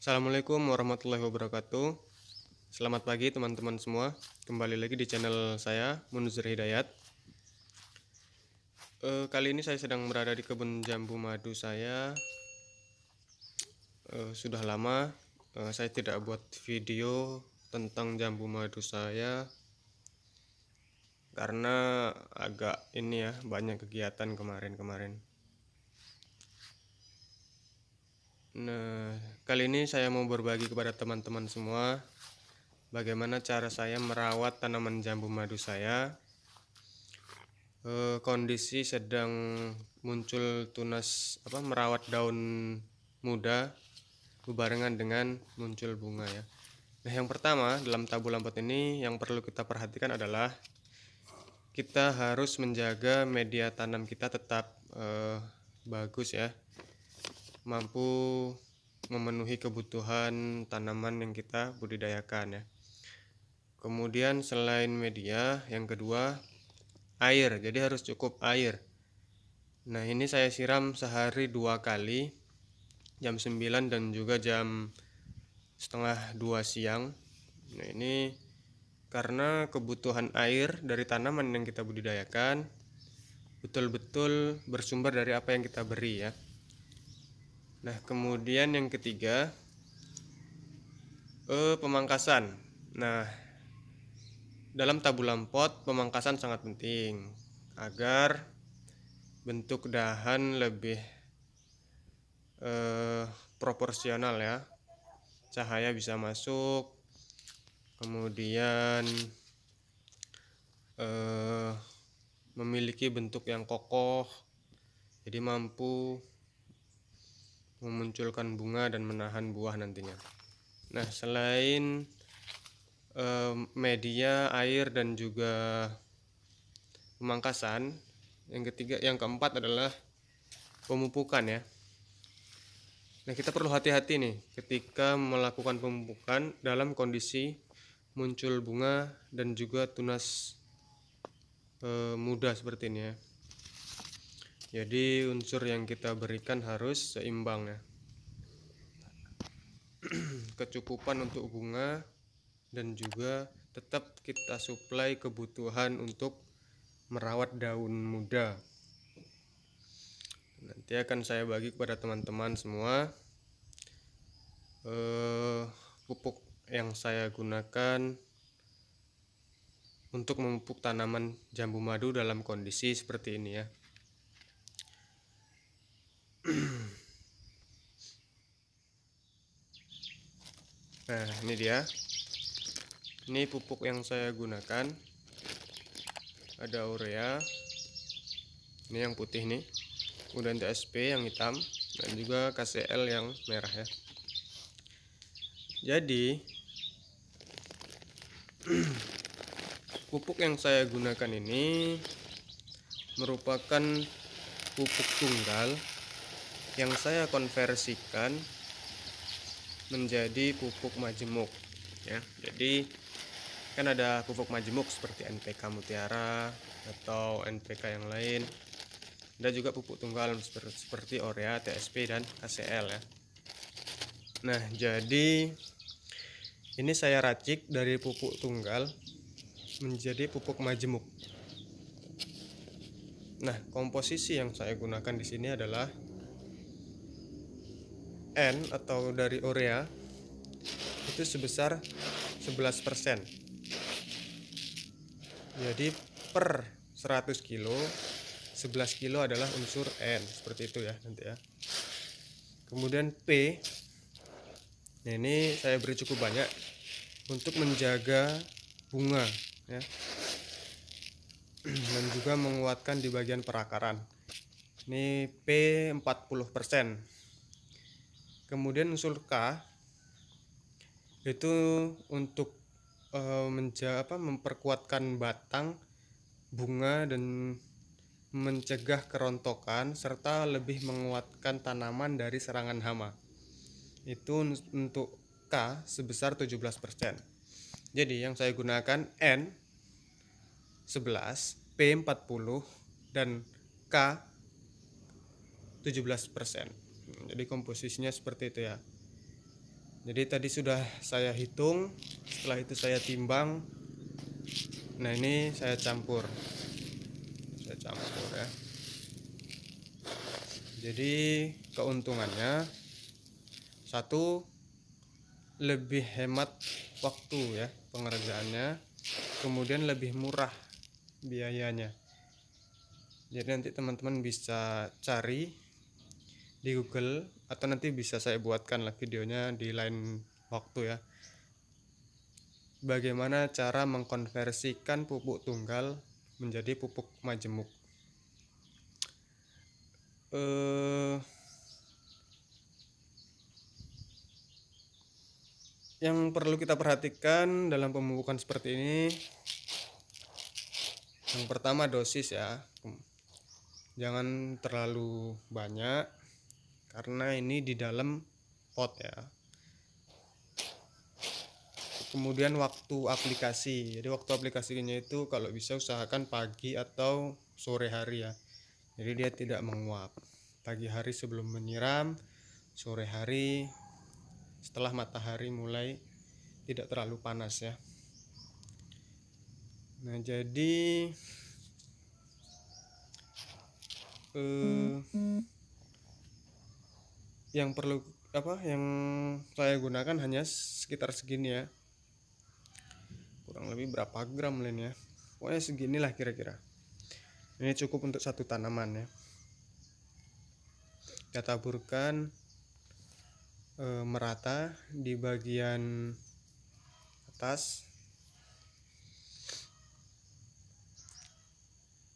Assalamualaikum warahmatullahi wabarakatuh. Selamat pagi teman-teman semua. Kembali lagi di channel saya, Munzir Hidayat. Kali ini saya sedang berada di kebun jambu madu saya. Sudah lama saya tidak buat video tentang jambu madu saya karena agak banyak kegiatan kemarin. Nah, kali ini saya mau berbagi kepada teman-teman semua bagaimana cara saya merawat tanaman jambu madu saya. Kondisi sedang muncul tunas merawat daun muda berbarengan dengan muncul bunga ya. Nah, yang pertama dalam tabu lampot ini yang perlu kita perhatikan adalah kita harus menjaga media tanam kita tetap bagus ya, mampu memenuhi kebutuhan tanaman yang kita budidayakan ya. Kemudian selain media, yang kedua air, jadi harus cukup air. Nah, ini saya siram sehari 2 kali, jam 9 dan juga jam setengah 2 siang. Nah, ini karena kebutuhan air dari tanaman yang kita budidayakan betul-betul bersumber dari apa yang kita beri ya. Nah, kemudian yang ketiga pemangkasan. Nah, dalam tabu lampot pemangkasan sangat penting agar bentuk dahan lebih proporsional ya, cahaya bisa masuk, kemudian memiliki bentuk yang kokoh, jadi mampu memunculkan bunga dan menahan buah nantinya. Nah, selain media, air, dan juga pemangkasan, yang keempat adalah pemupukan ya. Nah, kita perlu hati-hati nih ketika melakukan pemupukan dalam kondisi muncul bunga dan juga tunas muda seperti ini ya. Jadi unsur yang kita berikan harus seimbang ya. Kecukupan untuk bunga dan juga tetap kita suplai kebutuhan untuk merawat daun muda. Nanti akan saya bagi kepada teman-teman semua pupuk yang saya gunakan untuk memupuk tanaman jambu madu dalam kondisi seperti ini ya. Nah, ini dia. Ini pupuk yang saya gunakan. Ada urea. Ini yang putih nih. Kemudian TSP yang hitam dan juga KCL yang merah ya. Jadi pupuk yang saya gunakan ini merupakan pupuk tunggal yang saya konversikan menjadi pupuk majemuk ya. Jadi kan ada pupuk majemuk seperti NPK Mutiara atau NPK yang lain. Ada juga pupuk tunggal seperti urea, TSP dan KCL ya. Nah, jadi ini saya racik dari pupuk tunggal menjadi pupuk majemuk. Nah, komposisi yang saya gunakan di sini adalah N atau dari urea itu sebesar 11%. Jadi per 100 kilo 11 kilo adalah unsur N, seperti itu ya nanti ya. Kemudian P, nah ini saya beri cukup banyak untuk menjaga bunga ya, dan juga menguatkan di bagian perakaran. Ini P 40%. Kemudian unsur K itu untuk memperkuatkan batang bunga dan mencegah kerontokan serta lebih menguatkan tanaman dari serangan hama. Itu untuk K sebesar 17%. Jadi yang saya gunakan N 11, P 40 dan K 17%. Jadi komposisinya seperti itu ya. Jadi tadi sudah saya hitung, setelah itu saya timbang. Nah, ini saya campur ya. Jadi keuntungannya, satu, lebih hemat waktu ya pengerjaannya, kemudian lebih murah biayanya. Jadi nanti teman-teman bisa cari di Google, atau nanti bisa saya buatkan lah videonya di lain waktu ya, bagaimana cara mengkonversikan pupuk tunggal menjadi pupuk majemuk. Yang perlu kita perhatikan dalam pemupukan seperti ini, yang pertama dosis ya, jangan terlalu banyak karena ini di dalam pot ya. Kemudian waktu aplikasi, jadi waktu aplikasinya itu kalau bisa usahakan pagi atau sore hari ya, jadi dia tidak menguap. Pagi hari sebelum menyiram, sore hari setelah matahari mulai tidak terlalu panas ya. Nah, jadi yang perlu yang saya gunakan hanya sekitar segini ya, kurang lebih berapa gram lain ya, pokoknya seginilah kira-kira. Ini cukup untuk satu tanaman ya. Kita taburkan merata di bagian atas.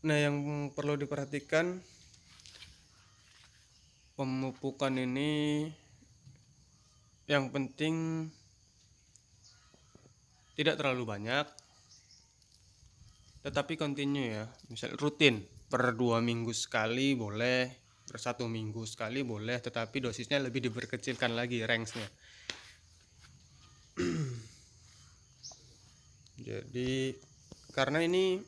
Nah, yang perlu diperhatikan, pemupukan ini yang penting tidak terlalu banyak, tetapi continue ya, misal rutin per 2 minggu sekali boleh, per 1 minggu sekali boleh, tetapi dosisnya lebih diperkecilkan lagi range-nya. Jadi karena ini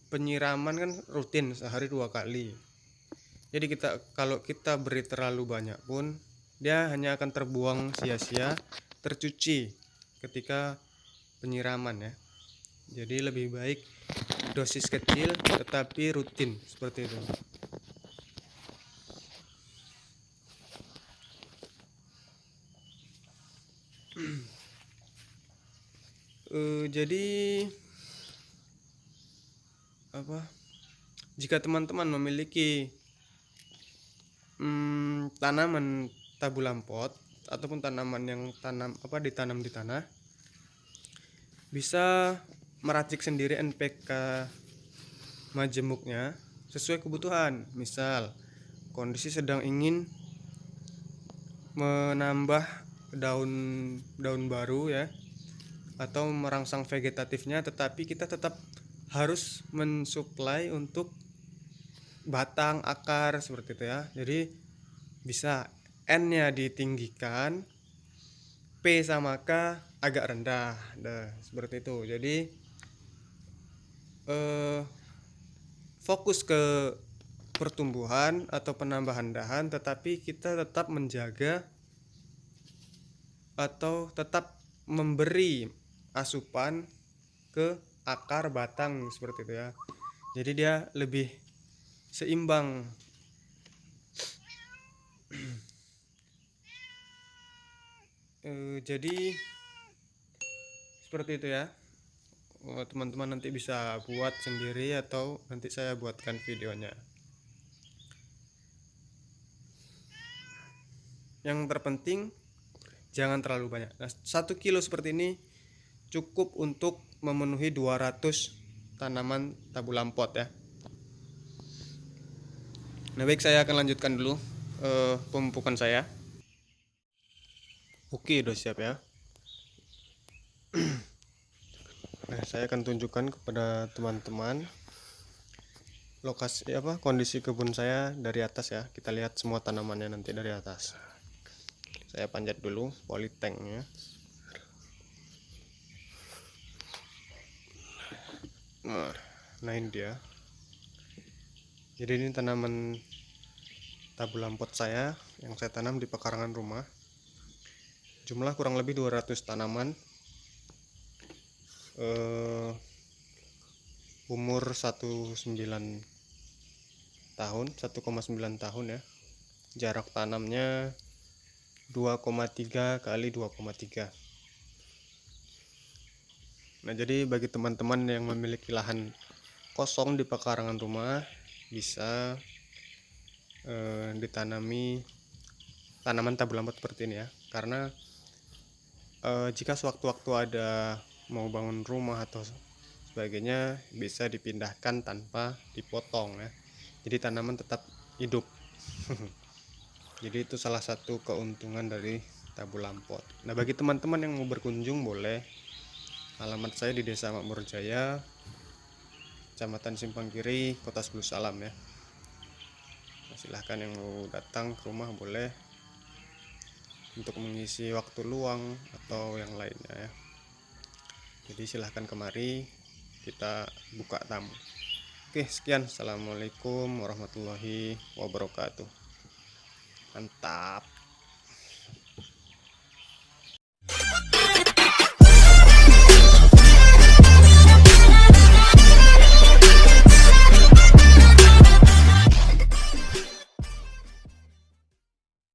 penyiraman kan rutin sehari 2 kali, jadi kalau kita beri terlalu banyak pun dia hanya akan terbuang sia-sia, tercuci ketika penyiraman ya. Jadi lebih baik dosis kecil tetapi rutin seperti itu. Jadi jika teman-teman memiliki tanaman tabulam pot ataupun tanaman yang ditanam di tanah, bisa meracik sendiri NPK majemuknya sesuai kebutuhan. Misal kondisi sedang ingin menambah daun baru ya, atau merangsang vegetatifnya, tetapi kita tetap harus mensuplai untuk batang, akar seperti itu ya. Jadi bisa N-nya ditinggikan, P sama K agak rendah, seperti itu. Jadi fokus ke pertumbuhan atau penambahan dahan, tetapi kita tetap menjaga atau tetap memberi asupan ke akar, batang seperti itu ya. Jadi dia lebih seimbang. Jadi seperti itu ya. Teman-teman nanti bisa buat sendiri atau nanti saya buatkan videonya. Yang terpenting jangan terlalu banyak. Nah, 1 kilo seperti ini cukup untuk memenuhi 200 tanaman tabulam pot ya. Nah, baik, saya akan lanjutkan dulu pemupukan saya. Oke, udah siap ya. Nah, saya akan tunjukkan kepada teman-teman lokasi kondisi kebun saya dari atas ya. Kita lihat semua tanamannya nanti dari atas. Saya panjat dulu polytanknya. Nah, ini dia. Jadi ini tanaman tabulam pot saya yang saya tanam di pekarangan rumah. berjumlah kurang lebih 200 tanaman, umur 1,9 tahun ya. Jarak tanamnya 2,3 kali 2,3. Nah, jadi bagi teman-teman yang memiliki lahan kosong di pekarangan rumah, bisa ditanami tanaman tabu lambat seperti ini ya. Karena jika sewaktu-waktu ada mau bangun rumah atau sebagainya, bisa dipindahkan tanpa dipotong ya. Jadi tanaman tetap hidup. Jadi itu salah satu keuntungan dari tabu lampot. Nah, bagi teman-teman yang mau berkunjung, boleh. Alamat saya di Desa Makmur Jaya, Kecamatan Simpang Kiri, Kota 10 Salam ya. Nah, silahkan yang mau datang ke rumah boleh untuk mengisi waktu luang atau yang lainnya ya. Jadi silahkan kemari, kita buka tamu. Oke, sekian. Assalamualaikum warahmatullahi wabarakatuh. Mantap.